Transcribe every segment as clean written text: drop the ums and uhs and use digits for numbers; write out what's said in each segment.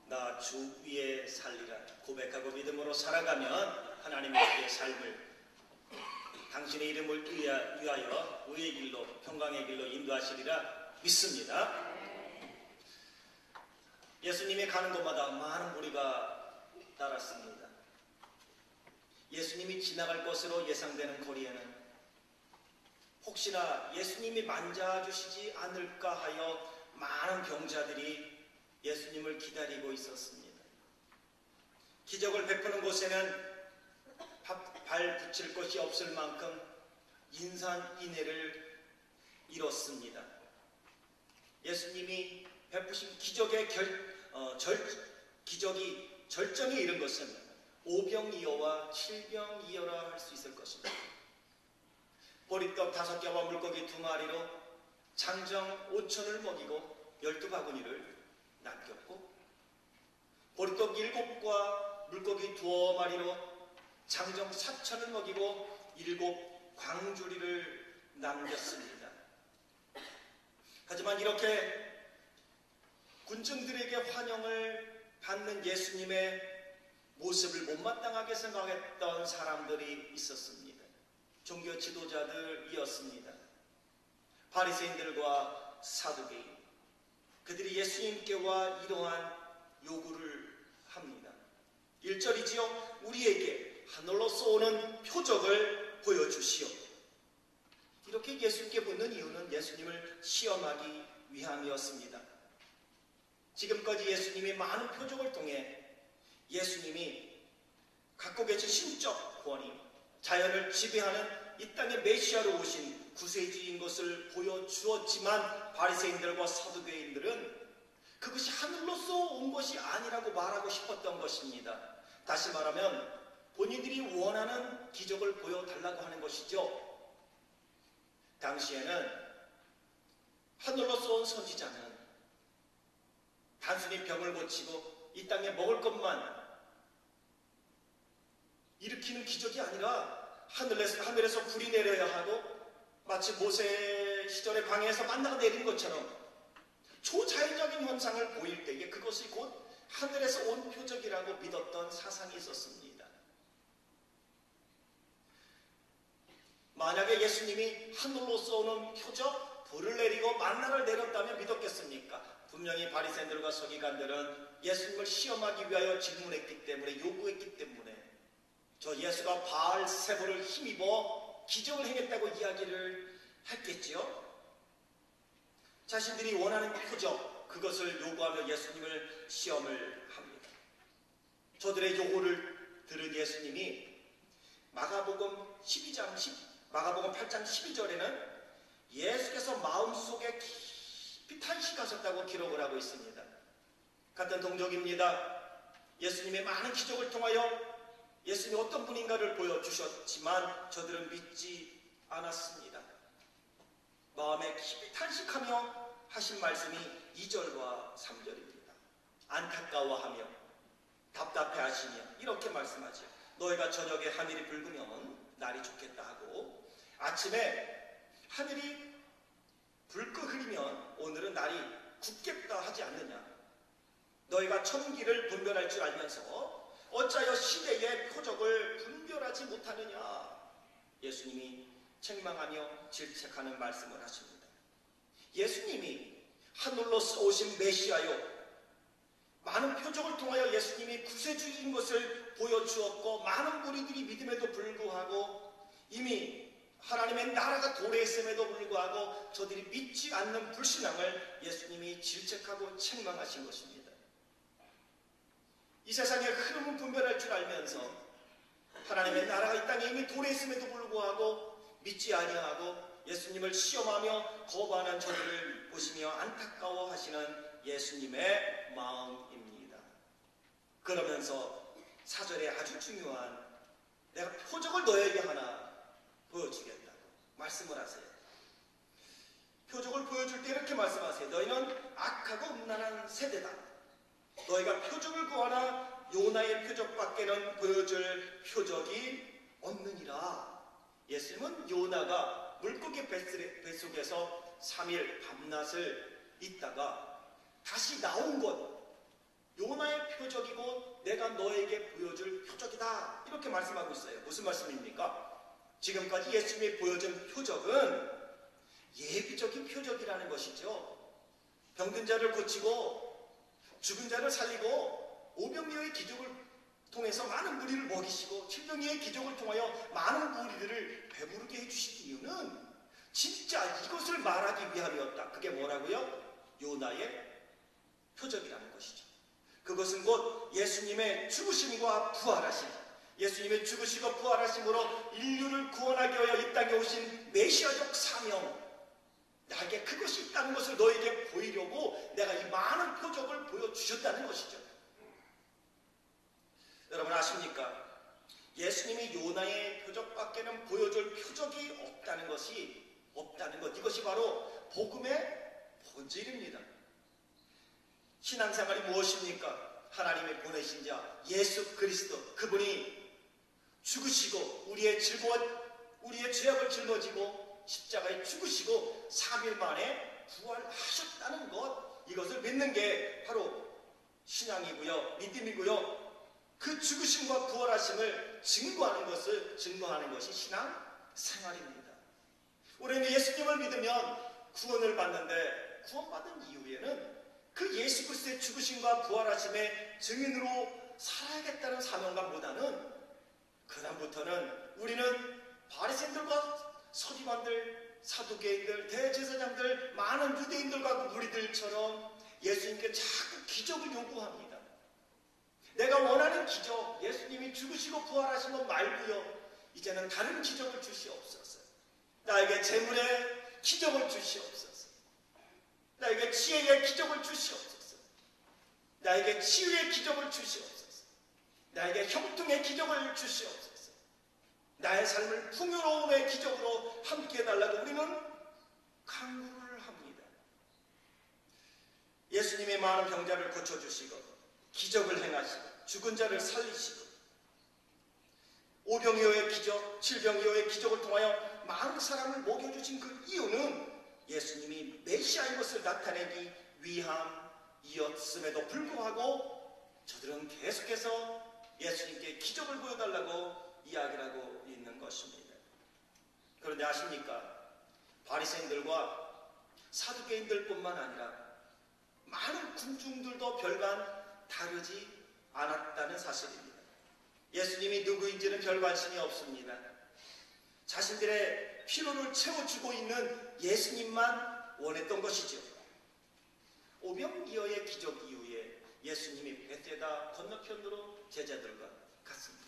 나 주 위에 살리라 고백하고 믿음으로 살아가면 하나님의 우리의 삶을 당신의 이름을 위하여 의의 길로 평강의 길로 인도하시리라 믿습니다. 예수님이 가는 곳마다 많은 무리가 따랐습니다. 예수님이 지나갈 것으로 예상되는 거리에는 혹시나 예수님이 만져주시지 않을까 하여 많은 병자들이 예수님을 기다리고 있었습니다. 기적을 베푸는 곳에는 발 붙일 것이 없을 만큼 인산인해를 이뤘습니다. 예수님이 베푸신 기적의 기적이 절정에 이른 것은 오병이어와 칠병이어라 할 수 있을 것입니다. 보리떡 5개와 물고기 2마리로 장정 5천을 먹이고 12바구니를 남겼고, 보리떡 7과 물고기 2마리로 장정 4천을 먹이고 7광주리를 남겼습니다. 하지만 이렇게 군중들에게 환영을 받는 예수님의 모습을 못마땅하게 생각했던 사람들이 있었습니다. 종교 지도자들이었습니다. 바리새인들과 사두개인, 그들이 예수님께와 이러한 요구를 합니다. 1절이지요. 우리에게 하늘로서 오는 표적을 보여주시오. 이렇게 예수님께 묻는 이유는 예수님을 시험하기 위함이었습니다. 지금까지 예수님이 많은 표적을 통해 예수님이 갖고 계신 신적 권위, 자연을 지배하는 이 땅의 메시아로 오신 구세주인 것을 보여주었지만 바리새인들과 사두개인들은 그것이 하늘로서 온 것이 아니라고 말하고 싶었던 것입니다. 다시 말하면 본인들이 원하는 기적을 보여달라고 하는 것이죠. 당시에는 하늘로서 온 선지자는 단순히 병을 고치고 이 땅에 먹을 것만 일으키는 기적이 아니라 하늘에서 불이 내려야 하고, 마치 모세 시절에 광야에서 만나가 내린 것처럼 초자연적인 현상을 보일 때에 그것이 곧 하늘에서 온 표적이라고 믿었던 사상이 있었습니다. 만약에 예수님이 하늘로서 오는 표적, 불을 내리고 만나를 내렸다면 믿었겠습니까? 분명히 바리새인들과 서기관들은 예수님을 시험하기 위하여 질문했기 때문에, 요구했기 때문에 저 예수가 바알세불을 힘입어 기적을 행했다고 이야기를 했겠지요. 자신들이 원하는 표적, 그것을 요구하며 예수님을 시험을 합니다. 저들의 요구를 들은 예수님이 마가복음 8장 12절에는 예수께서 마음속에 깊이 탄식하셨다고 기록을 하고 있습니다. 같은 동족입니다. 예수님의 많은 기적을 통하여 예수님이 어떤 분인가를 보여주셨지만 저들은 믿지 않았습니다. 마음에 깊이 탄식하며 하신 말씀이 2절과 3절입니다. 안타까워하며 답답해하시며 이렇게 말씀하죠. 너희가 저녁에 하늘이 붉으면 날이 좋겠다 하고, 아침에 하늘이 붉고 흐리면 오늘은 날이 굳겠다 하지 않느냐. 너희가 천기를 분별할 줄 알면서 어찌하여 시대의 표적을 분별하지 못하느냐. 예수님이 책망하며 질책하는 말씀을 하십니다. 예수님이 하늘로서 오신 메시아요, 많은 표적을 통하여 예수님이 구세주인 것을 보여주었고, 많은 무리들이 믿음에도 불구하고 이미 하나님의 나라가 도래에 있음에도 불구하고 저들이 믿지 않는 불신앙을 예수님이 질책하고 책망하신 것입니다. 이 세상의 흐름은 분별할 줄 알면서 하나님의 나라가 이 땅에 이미 도래에 있음에도 불구하고 믿지 아니하고 예수님을 시험하며 거부하는 저들을 보시며 안타까워하시는 예수님의 마음입니다. 그러면서 4절에 아주 중요한 내가 표적을 너에게 하나 보여주겠다고 말씀을 하세요. 표적을 보여줄 때 이렇게 말씀하세요. 너희는 악하고 음란한 세대다. 너희가 표적을 구하나 요나의 표적밖에는 보여줄 표적이 없느니라. 예수님은 요나가 물고기 뱃속에서 3일 밤낮을 있다가 다시 나온 것, 요나의 표적이고 내가 너에게 보여줄 표적이다, 이렇게 말씀하고 있어요. 무슨 말씀입니까? 지금까지 예수님이 보여준 표적은 예비적인 표적이라는 것이죠. 병든 자를 고치고 죽은 자를 살리고 오병이어의 기적을 통해서 많은 무리를 먹이시고 칠병이의 기적을 통하여 많은 무리들을 배부르게 해주신 이유는 진짜 이것을 말하기 위함이었다. 그게 뭐라고요? 요나의 표적이라는 것이죠. 그것은 곧 예수님의 죽으심과 부활하심, 예수님의 죽으시고 부활하심으로 인류를 구원하기 위하여 이 땅에 오신 메시아적 사명, 나에게 그것이 있다는 것을 너에게 보이려고 내가 이 많은 표적을 보여주셨다는 것이죠. 여러분 아십니까? 예수님이 요나의 표적밖에는 보여줄 표적이 없다는 것, 이것이 바로 복음의 본질입니다. 신앙생활이 무엇입니까? 하나님의 보내신 자 예수 그리스도, 그분이 죽으시고 우리의 죄악을 짊어지고 십자가에 죽으시고 3일 만에 부활하셨다는 것, 이것을 믿는 게 바로 신앙이고요, 믿음이고요. 그 죽으심과 부활하심을 증거하는 것이 신앙생활입니다. 우리는 예수님을 믿으면 구원을 받는데, 구원받은 이후에는 그 예수 그리스도의 죽으심과 부활하심의 증인으로 살아야겠다는 사명감보다는 그다음부터는 우리는 바리새인들과 서기관들, 사두개인들, 대제사장들, 많은 유대인들과 무리들처럼 예수님께 자꾸 기적을 요구합니다. 내가 원하는 기적, 예수님이 죽으시고 부활하신 것 말고요, 이제는 다른 기적을 주시옵소서. 나에게 재물의 기적을 주시옵소서. 나에게 지혜의 기적을 주시옵소서. 나에게 치유의 기적을 주시옵소서. 나에게 형통의 기적을 주시옵소서. 나의 삶을 풍요로움의 기적으로 함께 해달라고 우리는 간구를 합니다. 예수님의 많은 병자를 고쳐주시고 기적을 행하시고 죽은 자를 살리시고 오병이어의 기적, 칠병이어의 기적을 통하여 많은 사람을 먹여주신 그 이유는 예수님이 메시아인 것을 나타내기 위함이었음에도 불구하고 저들은 계속해서 예수님께 기적을 보여달라고 이야기를 하고 있는 것입니다. 그런데 아십니까? 바리새인들과 사두개인들뿐만 아니라 많은 군중들도 별반 다르지 않았다는 사실입니다. 예수님이 누구인지는 별 관심이 없습니다. 자신들의 피로를 채워주고 있는 예수님만 원했던 것이죠. 오병이어의 기적 이후에 예수님이 베데스다 건너편으로 제자들과 갔습니다.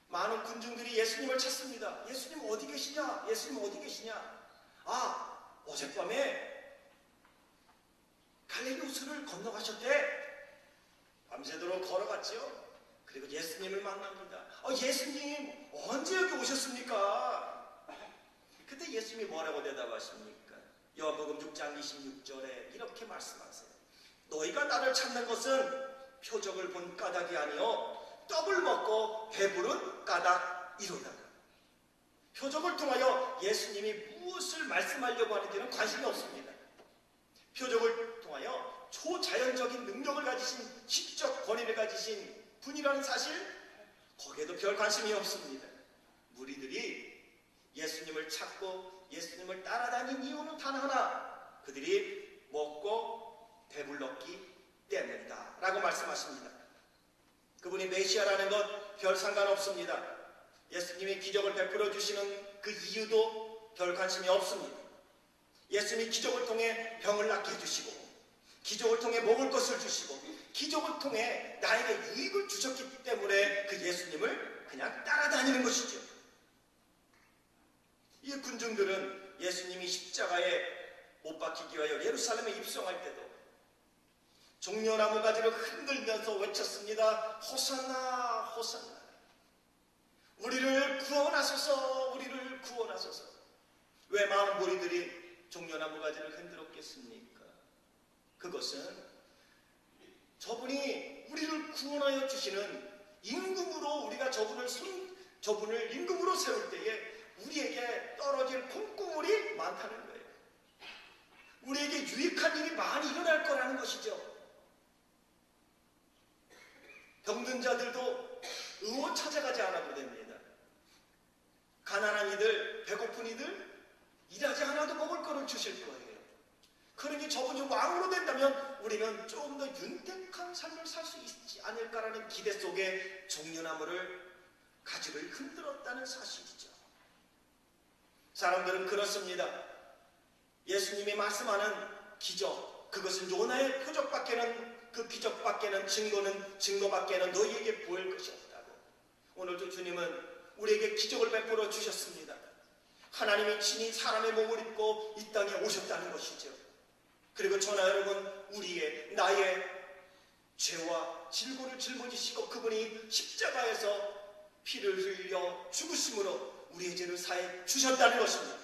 많은 군중들이 예수님을 찾습니다. 예수님 어디 계시냐? 예수님 어디 계시냐? 아, 어젯밤에 갈릴리 호수를 건너가셨대. 밤새도록 걸어갔지요. 그리고 예수님을 만납니다. 예수님 언제 여기 오셨습니까? 그때 예수님이 뭐라고 대답하십니까? 요한복음 6장 26절에 이렇게 말씀하세요. 너희가 나를 찾는 것은 표적을 본 까닭이 아니요 떡을 먹고 배부른 까닭이로다. 표적을 통하여 예수님이 무엇을 말씀하려고 하는지는 관심이 없습니다. 표적을 통하여 초자연적인 능력을 가지신, 지적 권위를 가지신 분이라는 사실, 거기에도 별 관심이 없습니다. 무리들이 예수님을 찾고 예수님을 따라다닌 이유는 단 하나, 그들이 먹고 배불렀기 때문이다 라고 말씀하십니다. 그분이 메시아라는 것 별 상관없습니다. 예수님이 기적을 베풀어 주시는 그 이유도 별 관심이 없습니다. 예수님이 기적을 통해 병을 낫게 해주시고, 기적을 통해 먹을 것을 주시고, 기적을 통해 나에게 유익을 주셨기 때문에 그 예수님을 그냥 따라다니는 것이죠. 이 군중들은 예수님이 십자가에 못 박히기 위하여 예루살렘에 입성할 때도 종려나무 가지를 흔들면서 외쳤습니다. 호산나 호산나, 우리를 구원하소서, 우리를 구원하소서. 왜 많은 무리들이 종려나무 가지를 흔들었겠습니까? 그것은 저분이 우리를 구원하여 주시는 임금으로, 우리가 저분을 임금으로 세울 때에 우리에게 떨어질 없다는 것이죠. 병든 자들도 의원 찾아가지 않아도 됩니다. 가난한 이들, 배고픈 이들, 일하지 않아도 먹을 거를 주실 거예요. 그러니 저분이 왕으로 된다면 우리는 조금 더 윤택한 삶을 살 수 있지 않을까라는 기대 속에 종려나무를 가지를 흔들었다는 사실이죠. 사람들은 그렇습니다. 예수님이 말씀하는 기적, 그것은 요나의 표적밖에는, 그 기적밖에는, 증거밖에는 너희에게 보일 것이 없다고. 오늘도 주님은 우리에게 기적을 베풀어 주셨습니다. 하나님이 친히 사람의 몸을 입고 이 땅에 오셨다는 것이죠. 그리고 저나 여러분, 나의 죄와 질고를 짊어지시고 그분이 십자가에서 피를 흘려 죽으심으로 우리의 죄를 사해 주셨다는 것입니다.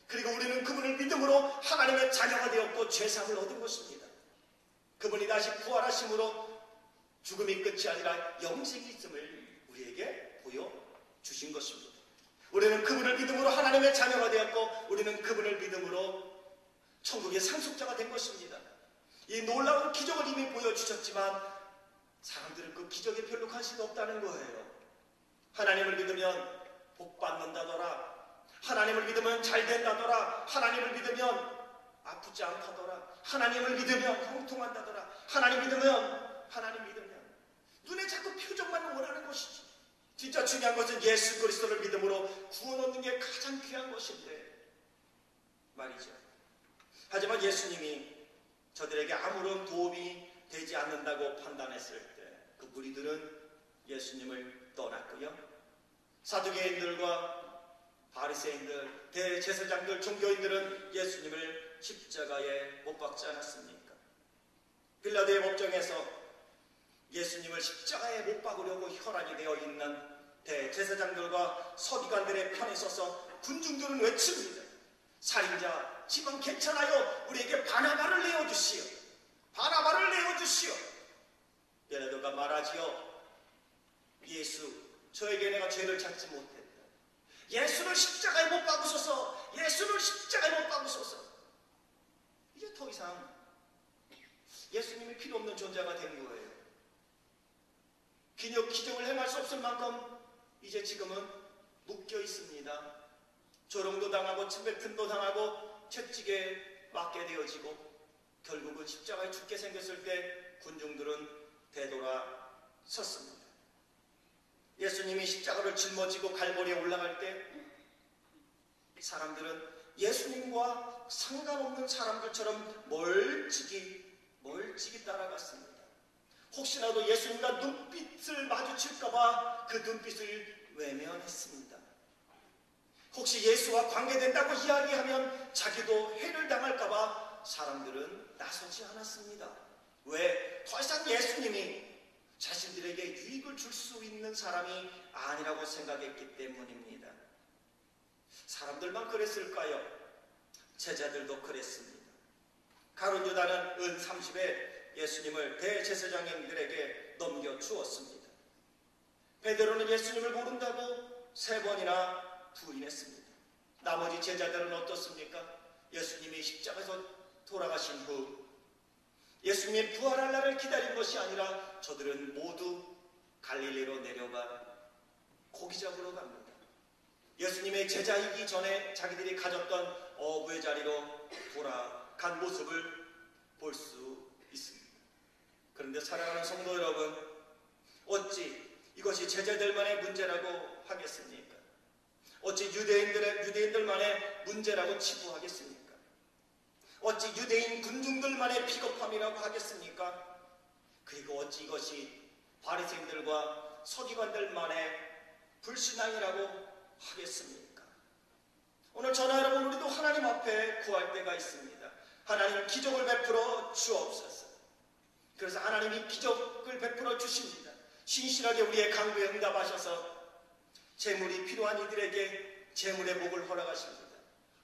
그리고 우리는 그분을 믿음으로 하나님의 자녀가 되었고 죄사함을 얻은 것입니다. 그분이 다시 부활하심으로 죽음이 끝이 아니라 영생이 있음을 우리에게 보여주신 것입니다. 우리는 그분을 믿음으로 하나님의 자녀가 되었고 우리는 그분을 믿음으로 천국의 상속자가 된 것입니다. 이 놀라운 기적을 이미 보여주셨지만 사람들은 그 기적에 별로 관심이 없다는 거예요. 하나님을 믿으면 복 받는다더라, 하나님을 믿으면 잘 된다더라, 하나님을 믿으면 아프지 않다더라, 하나님을 믿으면 형통한다더라, 하나님 믿으면 눈에 자꾸 표정만 원하는 것이지. 진짜 중요한 것은 예수 그리스도를 믿음으로 구원 얻는 게 가장 귀한 것인데 말이죠. 하지만 예수님이 저들에게 아무런 도움이 되지 않는다고 판단했을 때 그 무리들은 예수님을 떠났고요. 사두개인들과 바리새인들, 대제사장들, 종교인들은 예수님을 십자가에 못 박지 않았습니까? 빌라도의 법정에서 예수님을 십자가에 못 박으려고 혈안이 되어 있는 대제사장들과 서기관들의 편에 서서 군중들은 외칩니다. 살인자, 지금 괜찮아요. 우리에게 바나바를 내어주시오. 바나바를 내어주시오. 빌라도가 말하지요. 예수, 저에게 내가 죄를 찾지 못했다. 예수를 십자가에 못 박으소서. 예수를 십자가에 못 박으소서. 이제 더 이상 예수님이 필요 없는 존재가 된 거예요. 기적을 행할 수 없을 만큼 이제 지금은 묶여 있습니다. 조롱도 당하고 침뱉음도 당하고 채찍에 맞게 되어지고 결국은 십자가에 죽게 생겼을 때 군중들은 되돌아섰습니다. 예수님이 십자가를 짊어지고 갈보리에 올라갈 때 사람들은 예수님과 상관없는 사람들처럼 멀찍이 따라갔습니다. 혹시라도 예수님과 눈빛을 마주칠까봐 그 눈빛을 외면했습니다. 혹시 예수와 관계된다고 이야기하면 자기도 해를 당할까봐 사람들은 나서지 않았습니다. 왜? 더 이상 예수님이 자신들에게 유익을 줄 수 있는 사람이 아니라고 생각했기 때문입니다. 사람들만 그랬을까요? 제자들도 그랬습니다. 가룟 유다는 은 30에 예수님을 대제사장님들에게 넘겨주었습니다. 베드로는 예수님을 모른다고 3번이나 부인했습니다. 나머지 제자들은 어떻습니까? 예수님이 십자가에서 돌아가신 후 예수님이 부활할 날을 기다린 것이 아니라 저들은 모두 갈릴리로 내려가 고기 잡으러 갑니다. 예수님의 제자이기 전에 자기들이 가졌던 어부의 자리로 돌아간 모습을 볼 수 있습니다. 그런데 사랑하는 성도 여러분, 어찌 이것이 제자들만의 문제라고 하겠습니까? 어찌 유대인들만의 문제라고 치부하겠습니까? 어찌 유대인 군중들만의 비겁함이라고 하겠습니까? 그리고 어찌 이것이 바리새인들과 서기관들만의 불신앙이라고 하겠습니까? 오늘 저나 여러분, 우리도 하나님 앞에 구할 때가 있습니다. 하나님, 기적을 베풀어 주옵소서. 그래서 하나님이 기적을 베풀어 주십니다. 신실하게 우리의 간구에 응답하셔서 재물이 필요한 이들에게 재물의 복을 허락하십니다.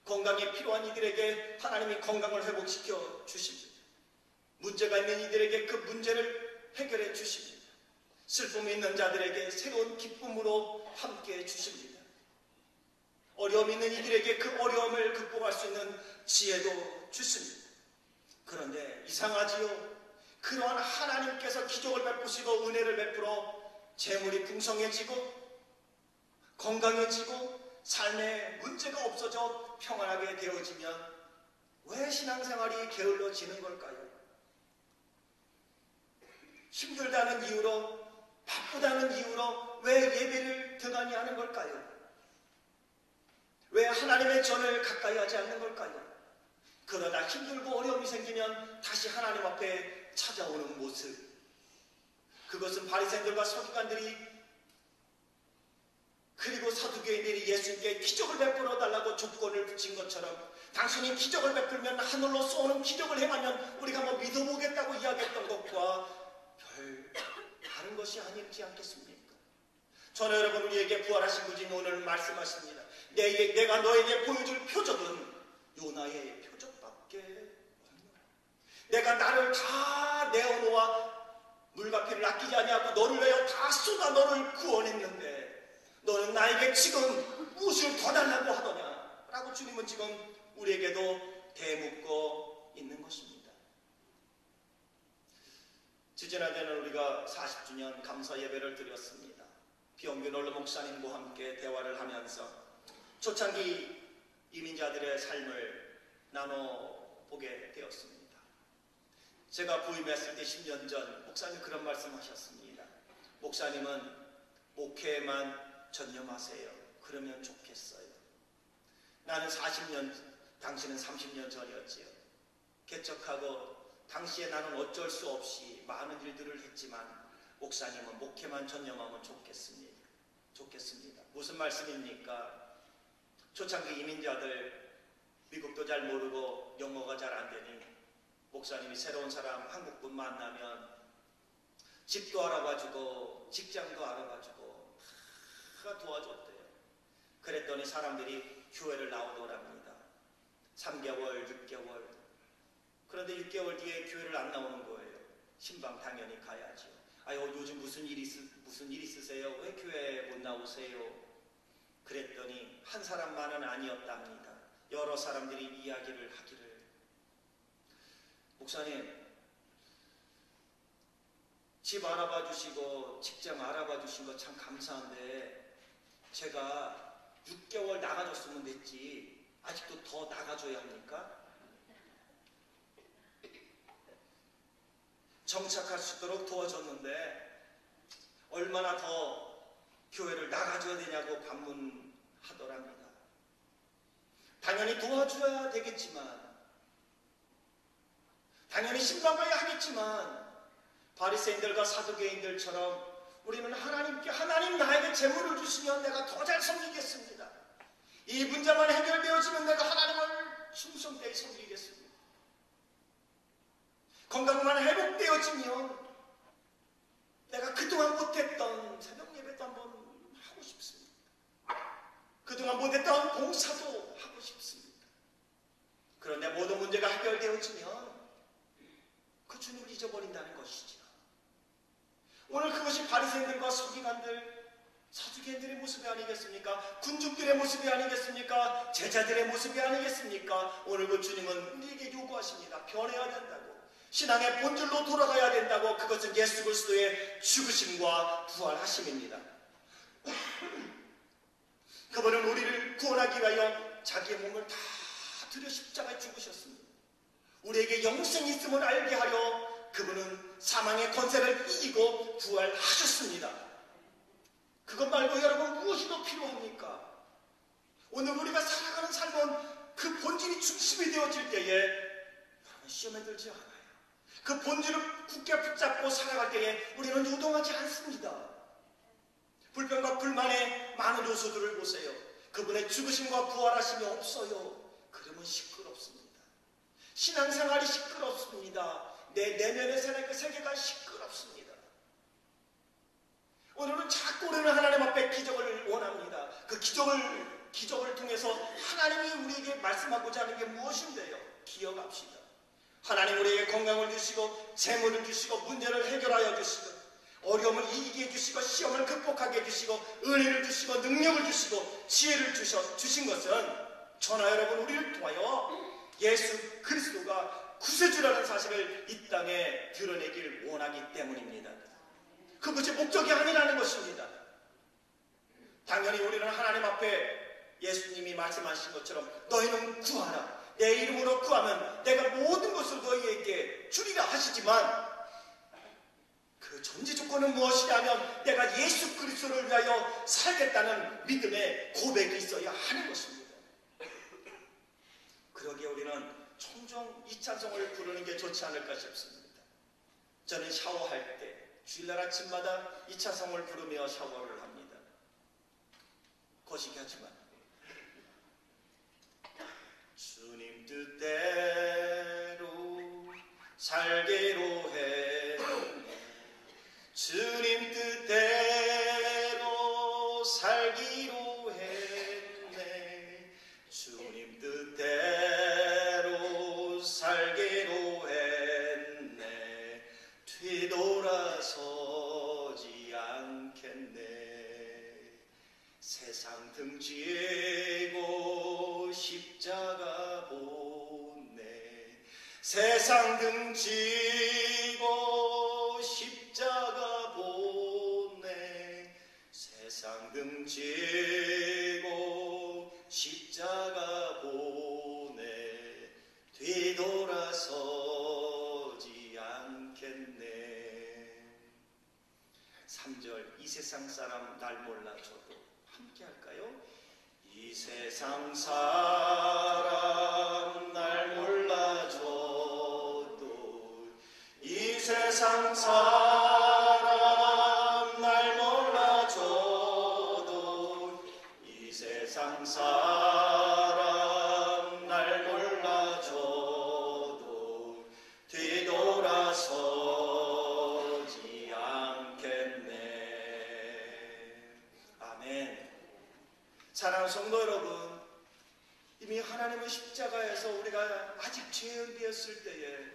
건강이 필요한 이들에게 하나님이 건강을 회복시켜 주십니다. 문제가 있는 이들에게 그 문제를 해결해 주십니다. 슬픔이 있는 자들에게 새로운 기쁨으로 함께해 주십니다. 어려움 있는 이들에게 그 어려움을 극복할 수 있는 지혜도 주십니다. 그런데 이상하지요. 그러한 하나님께서 기적을 베푸시고 은혜를 베풀어 재물이 풍성해지고 건강해지고 삶에 문제가 없어져 평안하게 되어지면 왜 신앙생활이 게을러지는 걸까요? 힘들다는 이유로, 바쁘다는 이유로 왜 예배를 등한히 하는 걸까요? 왜 하나님의 전을 가까이 하지 않는 걸까요? 그러다 힘들고 어려움이 생기면 다시 하나님 앞에 찾아오는 모습, 그것은 바리새인들과 서기관들이 그리고 사두개인들이 예수님께 기적을 베풀어 달라고 조건을 붙인 것처럼 당신이 기적을 베풀면 하늘로 쏘는 기적을 행하면 우리가 뭐 믿어보겠다고 이야기했던 것과 별 다른 것이 아니지 않겠습니까? 저는 여러분, 우리에게 부활하신 구주님 오늘 말씀하십니다. 내가 너에게 보여줄 표적은 요나의 표적밖에 없노라. 내가 나를 다 내어놓아 물과 피를 아끼지 아니하고 너를 내어 다 쏟아 너를 구원했는데 너는 나에게 지금 무엇을 더 달라고 하더냐? 라고 주님은 지금 우리에게도 대묻고 있는 것입니다. 지지난해는 우리가 40주년 감사 예배를 드렸습니다. 비영규 롤러 목사님과 함께 대화를 하면서 초창기 이민자들의 삶을 나눠보게 되었습니다. 제가 부임했을 때 10년 전 목사님 그런 말씀하셨습니다. 목사님은 목회만 전념하세요. 그러면 좋겠어요. 나는 40년, 당신은 30년 전이었지요. 개척하고 당시에 나는 어쩔 수 없이 많은 일들을 했지만 목사님은 목회만 전념하면 좋겠습니다. 무슨 말씀입니까? 초창기 이민자들 미국도 잘 모르고 영어가 잘 안 되니 목사님이 새로운 사람 한국분 만나면 집도 알아봐주고 직장도 알아봐주고 다 도와줬대요. 그랬더니 사람들이 교회를 나오더랍니다. 3개월, 6개월. 그런데 6개월 뒤에 교회를 안 나오는 거예요. 신방 당연히 가야죠. 아유, 요즘 무슨 일 있으세요? 왜 교회에 못 나오세요? 그랬더니 한 사람만은 아니었답니다. 여러 사람들이 이야기를 하기를, 목사님 집 알아봐 주시고 직장 알아봐 주신 거 참 감사한데 제가 6개월 나가줬으면 됐지 아직도 더 나가줘야 합니까? 정착할 수 있도록 도와줬는데 얼마나 더 교회를 나가줘야 되냐고 반문하더랍니다. 당연히 도와줘야 되겠지만, 당연히 신방가야 하겠지만 바리새인들과 사두개인들처럼 우리는 하나님께, 하나님 나에게 재물을 주시면 내가 더 잘 섬기겠습니다. 이 문제만 해결되어지면 내가 하나님을 충성되게 섬기겠습니다. 건강만 회복되어지면 내가 그동안 못했던 새벽 예배도 한번 하고 싶습니다. 그동안 못했던 봉사도 하고 싶습니다. 그런데 모든 문제가 해결되어지면 그 주님을 잊어버린다는 것이죠. 오늘 그것이 바리새인들과 서기관들, 사두개인들의 모습이 아니겠습니까? 군중들의 모습이 아니겠습니까? 제자들의 모습이 아니겠습니까? 오늘 그 주님은 우리에게 요구하십니다. 변해야 된다고. 신앙의 본질로 돌아가야 된다고. 그것은 예수 그리스도의 죽으심과 부활하심입니다. 그분은 우리를 구원하기 위하여 자기의 몸을 다 들여 십자가에 죽으셨습니다. 우리에게 영생이 있음을 알게 하려 그분은 사망의 권세를 이기고 부활하셨습니다. 그것 말고 여러분 무엇이 더 필요합니까? 오늘 우리가 살아가는 삶은 그 본질이 중심이 되어질 때에 여러분 시험에 들지 않아요. 그 본질을 굳게 붙잡고 살아갈 때에 우리는 요동하지 않습니다. 불평과 불만의 많은 요소들을 보세요. 그분의 죽으심과 부활하심이 없어요. 그러면 시끄럽습니다. 신앙생활이 시끄럽습니다. 내 내면의 그 세계가 시끄럽습니다. 오늘은 자꾸 우리는 하나님 앞에 기적을 원합니다. 그 기적을 통해서 하나님이 우리에게 말씀하고자 하는 게 무엇인데요? 기억합시다. 하나님 우리에게 건강을 주시고 재물을 주시고 문제를 해결하여 주시고 어려움을 이기게 해주시고 시험을 극복하게 해주시고 은혜를 주시고 능력을 주시고 지혜를 주신 것은 저나 여러분 우리를 통하여 예수 그리스도가 구세주라는 사실을 이 땅에 드러내길 원하기 때문입니다. 그것이 목적이 아니라는 것입니다. 당연히 우리는 하나님 앞에 예수님이 말씀하신 것처럼 너희는 구하라. 내 이름으로 구하면 내가 모든 것을 너희에게 주리라 하시지만 그 전제 조건은 무엇이냐면 내가 예수 그리스도를 위하여 살겠다는 믿음의 고백이 있어야 하는 것입니다. 그러기에 우리는 종종 이 찬송을 부르는 게 좋지 않을까 싶습니다. 저는 샤워할 때 주일날 아침마다 이 찬송을 부르며 샤워를 합니다. 거시기 하지만 주님 뜻대로 살기로 했네. 주님 뜻대로 살기로 했네. 주님 뜻대로 살기로 했네. 뒤돌아서지 않겠네. 세상 등지고 십자가 보네. 세상 등지고 십자가 보네. 세상 등지고 십자가 보네. 뒤돌아서지 않겠네. 3절 이 세상 사람 날 몰라줘도 함께 할까요? 이 세상 사람 날 몰라줘도 이 세상 사람 날 몰라줘도 이 세상 사람 날 몰라줘도 뒤돌아서지 않겠네. 아멘. 사랑하는 성도 여러분, 이미 하나님의 십자가에서 우리가 아직 죄인 되었을 때에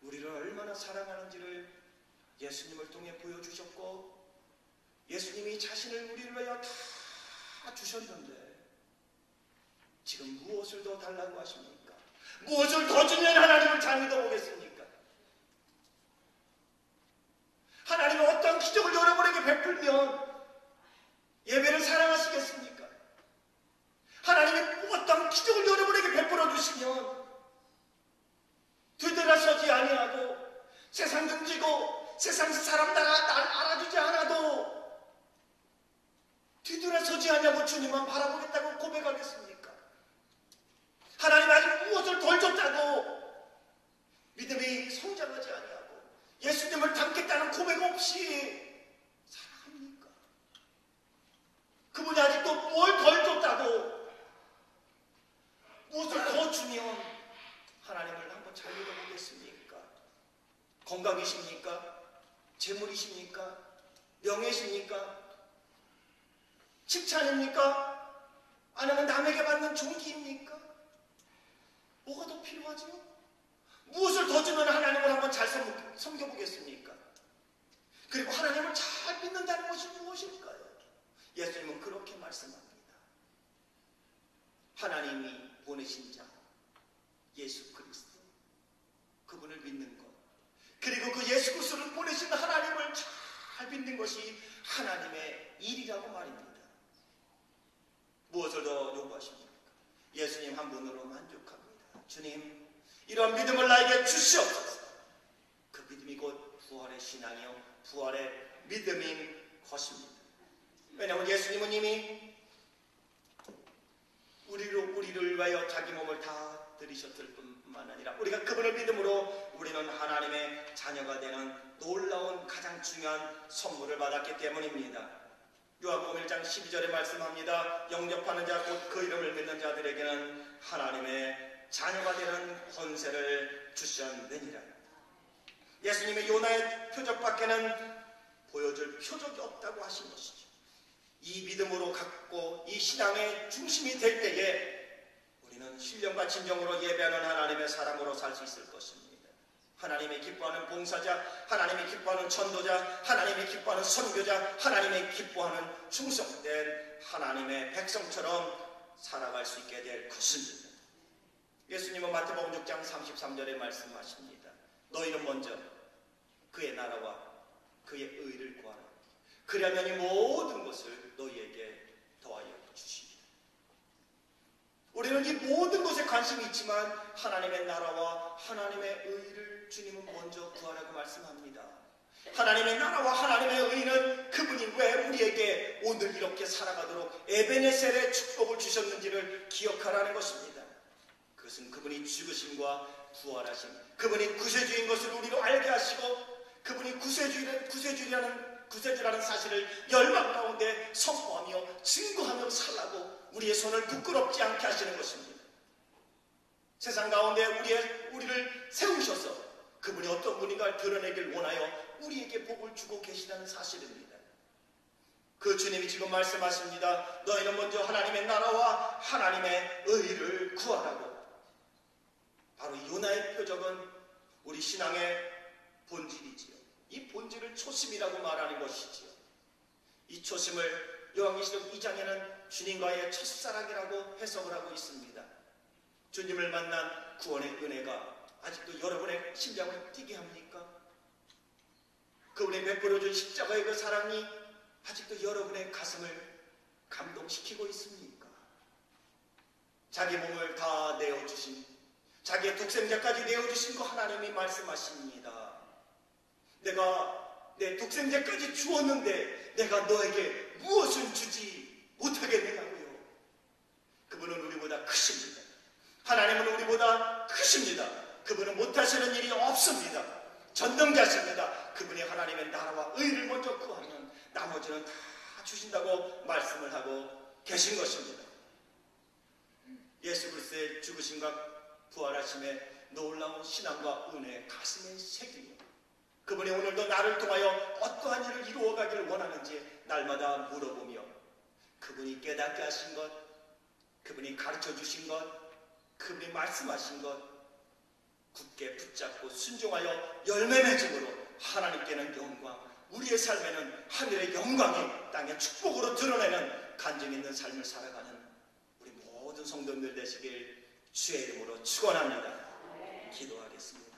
우리를 얼마나 사랑하는지를 예수님을 통해 보여주셨고 예수님이 자신을 우리를 위하여 다 주셨는데 지금 무엇을 더 달라고 하십니까? 무엇을 더 주면 하나님을 잘 믿어보겠습니까? 하나님은 어떤 기적을 여러분에게 베풀면 예배를 사랑하시겠습니까? 하나님이 어떤 기적을 여러분에게 베풀어 주시면 되돌아서지 아니하고 세상 등지고 세상 사람 날 알아주지 않아도 뒤돌아서지 아니하고 주님만 바라보겠다고 고백하겠습니까? 하나님 아직 무엇을 덜 줬다고 믿음이 성장하지 아니하고 예수님을 닮겠다는 고백 없이 살아갑니까? 그분이 아직도 뭘 덜 줬다고 무엇을 더 주면 하나님을 한번 잘 믿어보겠습니까? 건강이십니까? 재물이십니까? 명예십니까? 칭찬입니까? 아니면 남에게 받는 존귀입니까? 뭐가 더 필요하죠? 무엇을 더 주면 하나님을 한번 잘 섬겨보겠습니까? 그리고 하나님을 잘 믿는다는 것이 무엇일까요? 예수님은 그렇게 말씀합니다. 하나님이 보내신 자 예수 그리스도 그분을 믿는 것 그리고 그 예수 그리스도를 보내신 하나님을 잘 믿는 것이 하나님의 일이라고 말입니다. 무엇을 더 요구하십니까? 예수님 한 분으로 만족합니다. 주님 이런 믿음을 나에게 주시옵소서. 그 믿음이 곧 부활의 신앙이요 부활의 믿음인 것입니다. 왜냐하면 예수님은 이미 우리를 위하여 자기 몸을 다 들이셨을 뿐만 아니라 우리가 그분을 믿음으로 우리는 하나님의 자녀가 되는 놀라운 가장 중요한 선물을 받았기 때문입니다. 요한복음 1장 12절에 말씀합니다. 영접하는 자 곧 그 이름을 믿는 자들에게는 하나님의 자녀가 되는 권세를 주셨느니라. 예수님의 요나의 표적밖에는 보여줄 표적이 없다고 하신 것이죠. 이 믿음으로 갖고 이 신앙의 중심이 될 때에 우리는 신령과 진정으로 예배하는 하나님의 사람으로 살 수 있을 것입니다. 하나님이 기뻐하는 봉사자, 하나님이 기뻐하는 전도자, 하나님이 기뻐하는 선교자, 하나님이 기뻐하는 충성된 하나님의 백성처럼 살아갈 수 있게 될 것입니다. 예수님은 마태복음 6장 33절에 말씀하십니다. 너희는 먼저 그의 나라와 그의 의를 구하라. 그러면 이 모든 것을 너희에게 더하여 주시리라. 우리는 이 모든 것에 관심이 있지만 하나님의 나라와 하나님의 의를 주님은 먼저 구하라고 말씀합니다. 하나님의 나라와 하나님의 의는 그분이 왜 우리에게 오늘 이렇게 살아가도록 에베네셀의 축복을 주셨는지를 기억하라는 것입니다. 그것은 그분이 죽으심과 부활하심, 그분이 구세주인 것을 우리로 알게 하시고 그분이 구세주라는 사실을 열방 가운데 선포하며 증거하며 살라고 우리의 손을 부끄럽지 않게 하시는 것입니다. 세상 가운데 우리를 세우셔서 그분이 어떤 분인가를 드러내길 원하여 우리에게 복을 주고 계시다는 사실입니다. 그 주님이 지금 말씀하십니다. 너희는 먼저 하나님의 나라와 하나님의 의를 구하라고. 바로 요나의 표적은 우리 신앙의 본질이지요. 이 본질을 초심이라고 말하는 것이지요. 이 초심을 요한계시록 2장에는 주님과의 첫사랑이라고 해석을 하고 있습니다. 주님을 만난 구원의 은혜가 아직도 여러분의 심장을 뛰게 합니까? 그분이 베풀어준 십자가의 그 사랑이 아직도 여러분의 가슴을 감동시키고 있습니까? 자기 몸을 다 내어주신, 자기의 독생자까지 내어주신 그 하나님이 말씀하십니다. 내가 내 독생자까지 주었는데 내가 너에게 무엇을 주지 못하겠느냐고요. 그분은 우리보다 크십니다. 하나님은 우리보다 크십니다. 그분은 못하시는 일이 없습니다. 전능자십니다. 그분이 하나님의 나라와 의를 먼저 구하면 나머지는 다 주신다고 말씀을 하고 계신 것입니다. 예수 그리스도의 죽으심과 부활하심의 놀라운 신앙과 은혜 가슴에 새기며 그분이 오늘도 나를 통하여 어떠한 일을 이루어가기를 원하는지 날마다 물어보며 그분이 깨닫게 하신 것, 그분이 가르쳐 주신 것, 그분이 말씀하신 것 굳게 붙잡고 순종하여 열매 맺음으로 하나님께는 영광, 우리의 삶에는 하늘의 영광이 땅의 축복으로 드러내는 간증 있는 삶을 살아가는 우리 모든 성도들 되시길 주의 이름으로 축원합니다. 기도하겠습니다.